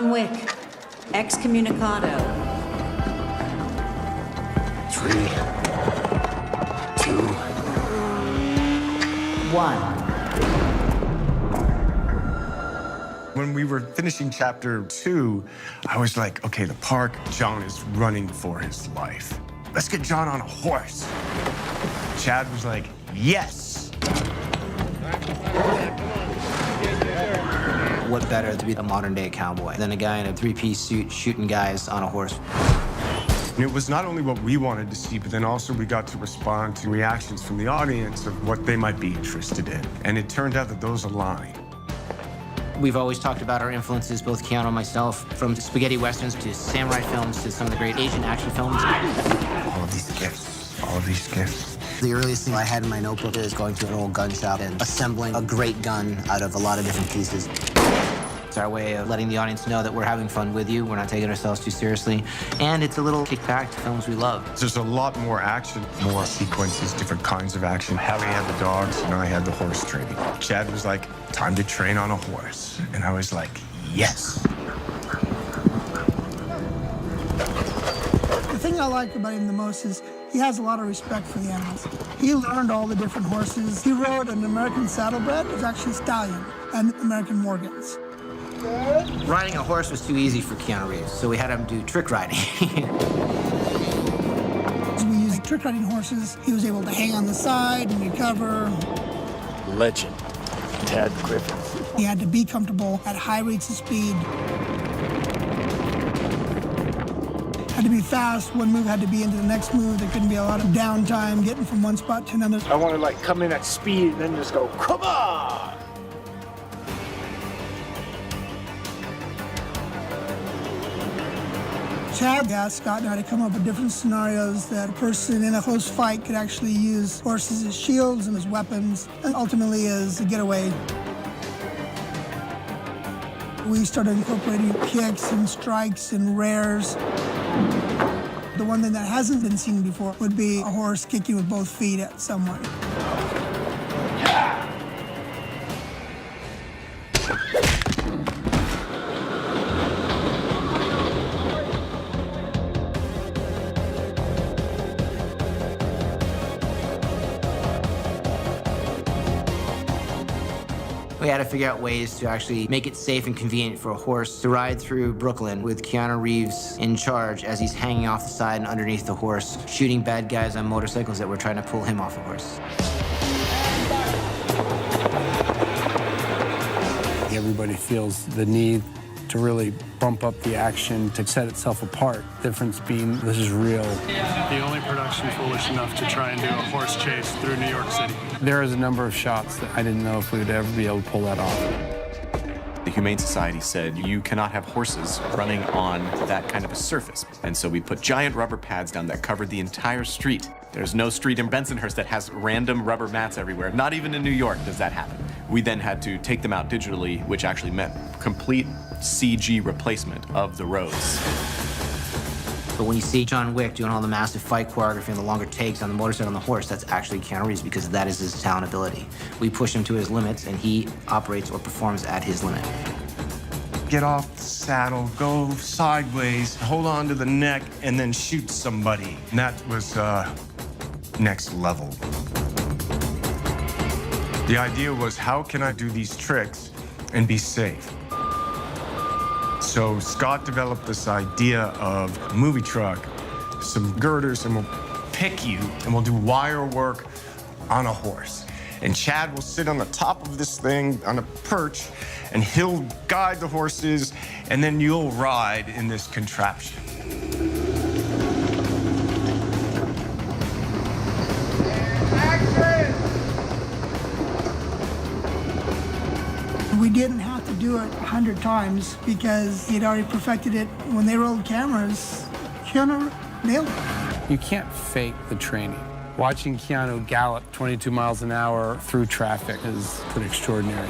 John Wick, excommunicado. 3, 2, 1. When we were finishing chapter 2, I was like, okay, the park, John is running for his life. Let's get John on a horse. Chad was like, yes. What better to be a modern-day cowboy than a guy in a three-piece suit shooting guys on a horse? And it was not only what we wanted to see, but then also we got to respond to reactions from the audience of what they might be interested in. And it turned out that those aligned. We've always talked about our influences, both Keanu and myself, from spaghetti westerns to samurai films to some of the great Asian action films. All of these gifts, all of these gifts. The earliest thing I had in my notebook is going to an old gun shop and assembling a great gun out of a lot of different pieces. It's our way of letting the audience know that we're having fun with you, we're not taking ourselves too seriously, and it's a little kickback to films we love. There's a lot more action, more sequences, different kinds of action. Hallie had the dogs, and I had the horse training. Chad was like, time to train on a horse. And I was like, yes. The thing I like about him the most is he has a lot of respect for the animals. He learned all the different horses. He rode an American saddlebred. It was actually stallion and American Morgans. Riding a horse was too easy for Keanu Reeves, so we had him do trick riding. As we used trick riding horses, he was able to hang on the side and recover. legend, Tad Griffin. He had to be comfortable at high rates of speed. Had to be fast. One move had to be into the next move. There couldn't be a lot of downtime getting from one spot to another. I want to like come in at speed and then just go, come on! Chad asked Scott and I to come up with different scenarios that a person in a close fight could actually use horses as shields and as weapons, and ultimately as a getaway. We started incorporating kicks and strikes and rares. The one thing that hasn't been seen before would be a horse kicking with both feet at someone. We had to figure out ways to actually make it safe and convenient for a horse to ride through Brooklyn with Keanu Reeves in charge as he's hanging off the side and underneath the horse, shooting bad guys on motorcycles that were trying to pull him off a horse. Everybody feels the need to really bump up the action, to set itself apart. Difference being, this is real. The only production foolish enough to try and do a horse chase through New York City. There is a number of shots that I didn't know if we would ever be able to pull that off. The Humane Society said you cannot have horses running on that kind of a surface. And so we put giant rubber pads down that covered the entire street. There's no street in Bensonhurst that has random rubber mats everywhere. Not even in New York does that happen. We then had to take them out digitally, which actually meant complete CG replacement of the roads. But when you see John Wick doing all the massive fight choreography and the longer takes on the motorcycle and the horse, that's actually Keanu Reeves because that is his talent ability. We push him to his limits and he operates or performs at his limit. Get off the saddle, go sideways, hold on to the neck, and then shoot somebody. And that was next level. The idea was, how can I do these tricks and be safe? So Scott developed this idea of a movie truck, some girders, and we'll pick you, and we'll do wire work on a horse. And Chad will sit on the top of this thing on a perch, and he'll guide the horses, and then you'll ride in this contraption. We didn't have to do it 100 times because he'd already perfected it. When they rolled cameras, Keanu nailed it. You can't fake the training. Watching Keanu gallop 22 miles an hour through traffic is pretty extraordinary.